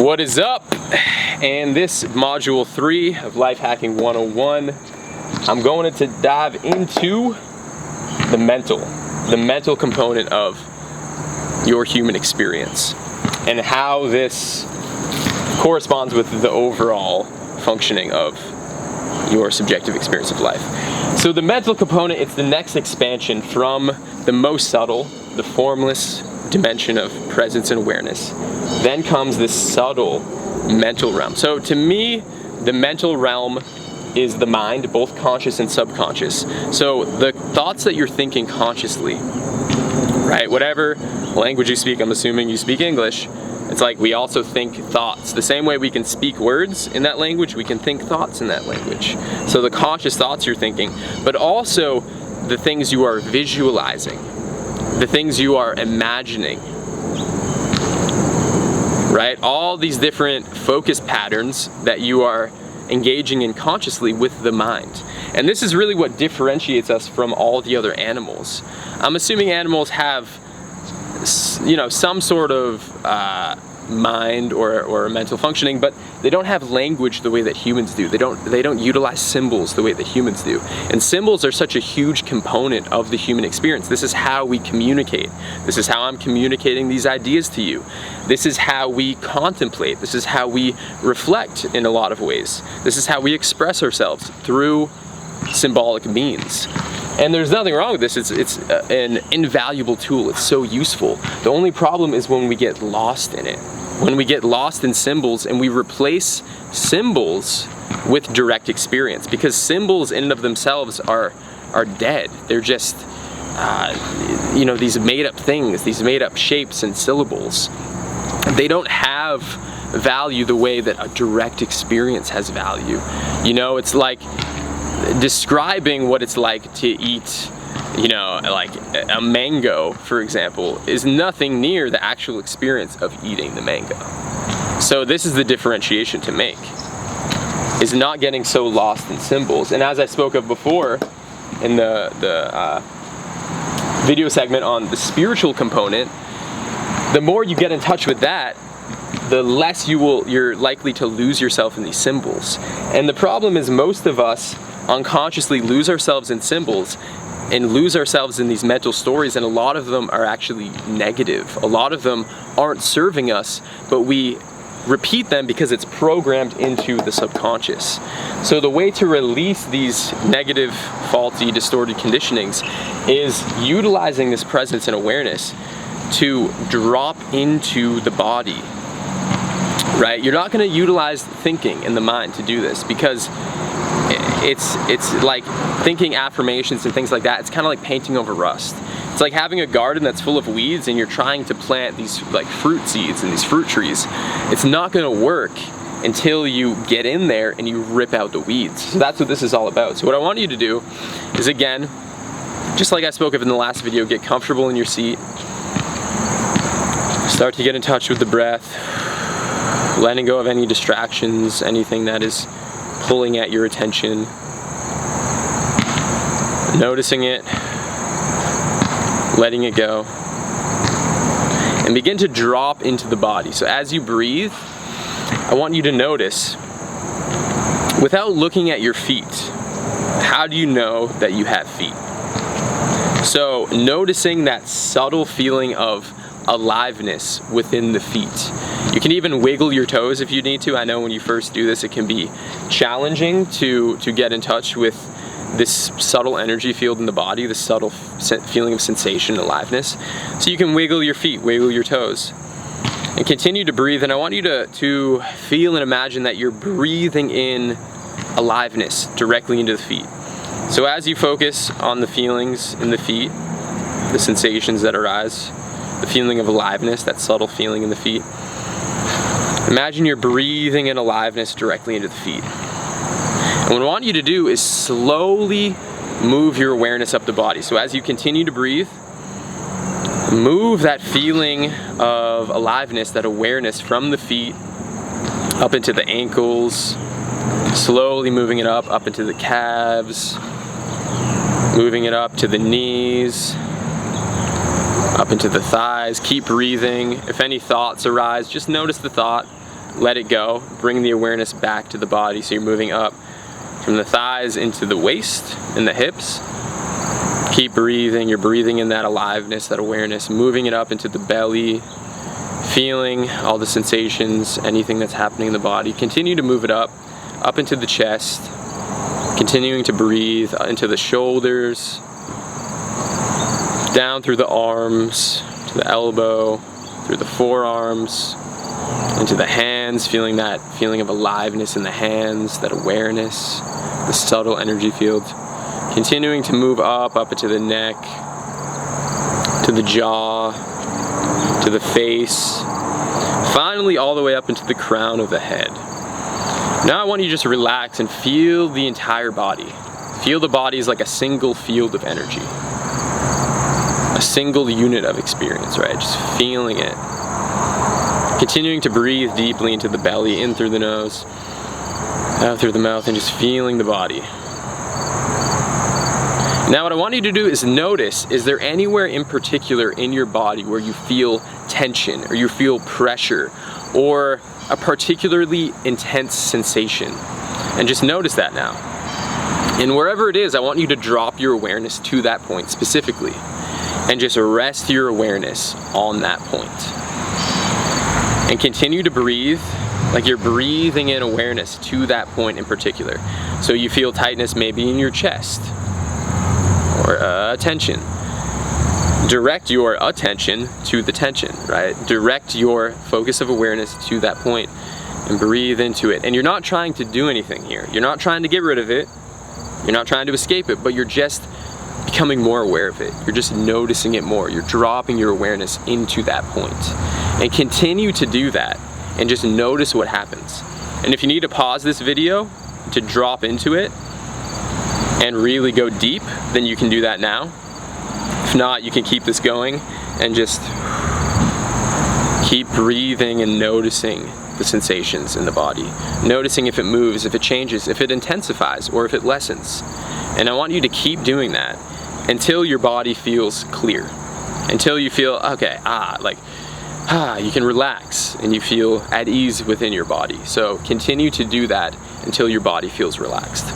What is up? And this module 3 of Life Hacking 101, I'm going to dive into the mental component of your human experience and how this corresponds with the overall functioning of your subjective experience of life. So the mental component, it's the next expansion from the most subtle, the formless dimension of presence and awareness. Then comes this subtle mental realm. So to me, the mental realm is the mind, both conscious and subconscious. So the thoughts that you're thinking consciously, right? Whatever language you speak, I'm assuming you speak English, it's like we also think thoughts. The same way we can speak words in that language, we can think thoughts in that language. So the conscious thoughts you're thinking, but also the things you are visualizing, the things you are imagining, right? All these different focus patterns that you are engaging in consciously with the mind. And this is really what differentiates us from all the other animals. I'm assuming animals have, some sort of mind or mental functioning, but they don't have language the way that humans do. They don't utilize symbols the way that humans do. And symbols are such a huge component of the human experience. This is how we communicate. This is how I'm communicating these ideas to you. This is how we contemplate. This is how we reflect in a lot of ways. This is how we express ourselves through symbolic means. And there's nothing wrong with this. It's an invaluable tool. It's so useful. The only problem is when we get lost in it. When we get lost in symbols and we replace symbols with direct experience, because symbols in and of themselves are dead. They're just these made up things, these made up shapes and syllables. They don't have value the way that a direct experience has value. It's like describing what it's like to eat, like a mango, for example, is nothing near the actual experience of eating the mango. So this is the differentiation to make, is not getting so lost in symbols. And as I spoke of before in the video segment on the spiritual component, the more you get in touch with that, the less you're likely to lose yourself in these symbols. And the problem is most of us unconsciously lose ourselves in symbols and lose ourselves in these mental stories, and a lot of them are actually negative. A lot of them aren't serving us, but we repeat them because it's programmed into the subconscious. So the way to release these negative, faulty, distorted conditionings is utilizing this presence and awareness to drop into the body, right? You're not going to utilize thinking in the mind to do this, because it's like thinking affirmations and things like that. It's kind of like painting over rust. It's like having a garden that's full of weeds and you're trying to plant these like fruit seeds and these fruit trees. It's not going to work until you get in there and you rip out the weeds. So that's what this is all about. So what I want you to do is, again, just like I spoke of in the last video, get comfortable in your seat. Start to get in touch with the breath, letting go of any distractions, anything that is pulling at your attention, noticing it, letting it go, and begin to drop into the body. So as you breathe, I want you to notice, without looking at your feet, how do you know that you have feet? So noticing that subtle feeling of aliveness within the feet. You can even wiggle your toes if you need to. I know when you first do this, it can be challenging to get in touch with this subtle energy field in the body, this subtle feeling of sensation and aliveness. So you can wiggle your feet, wiggle your toes, and continue to breathe. And I want you to feel and imagine that you're breathing in aliveness directly into the feet. So as you focus on the feelings in the feet, the sensations that arise, the feeling of aliveness, that subtle feeling in the feet, imagine you're breathing in aliveness directly into the feet. And what I want you to do is slowly move your awareness up the body. So as you continue to breathe, move that feeling of aliveness, that awareness from the feet up into the ankles, slowly moving it up into the calves, moving it up to the knees, up into the thighs. Keep breathing. If any thoughts arise, just notice the thought. let it go. Bring the awareness back to the body. So you're moving up from the thighs into the waist and the hips. Keep breathing. You're breathing in that aliveness, that awareness, moving it up into the belly, feeling all the sensations, anything that's happening in the body. Continue to move it up into the chest, continuing to breathe into the shoulders, down through the arms, to the elbow, through the forearms, into the hands, feeling that feeling of aliveness in the hands, that awareness, the subtle energy field. Continuing to move up into the neck, to the jaw, to the face, finally all the way up into the crown of the head. Now I want you to just relax and feel the entire body. Feel the body as like a single field of energy. A single unit of experience, right? Just feeling it. Continuing to breathe deeply into the belly, in through the nose, out through the mouth, and just feeling the body. Now what I want you to do is notice, is there anywhere in particular in your body where you feel tension, or you feel pressure, or a particularly intense sensation? And just notice that now. And wherever it is, I want you to drop your awareness to that point specifically, and just rest your awareness on that point. And continue to breathe like you're breathing in awareness to that point in particular. So you feel tightness maybe in your chest, or tension. Direct your attention to the tension, right? Direct your focus of awareness to that point and breathe into it. And you're not trying to do anything here. You're not trying to get rid of it. You're not trying to escape it, but you're just becoming more aware of it. You're just noticing it more. You're dropping your awareness into that point. And continue to do that and just notice what happens. And if you need to pause this video to drop into it and really go deep, then you can do that now. If not, you can keep this going and just keep breathing and noticing the sensations in the body. Noticing if it moves, if it changes, if it intensifies, or if it lessens. And I want you to keep doing that until your body feels clear. Until you feel, okay, you can relax and you feel at ease within your body. So continue to do that until your body feels relaxed.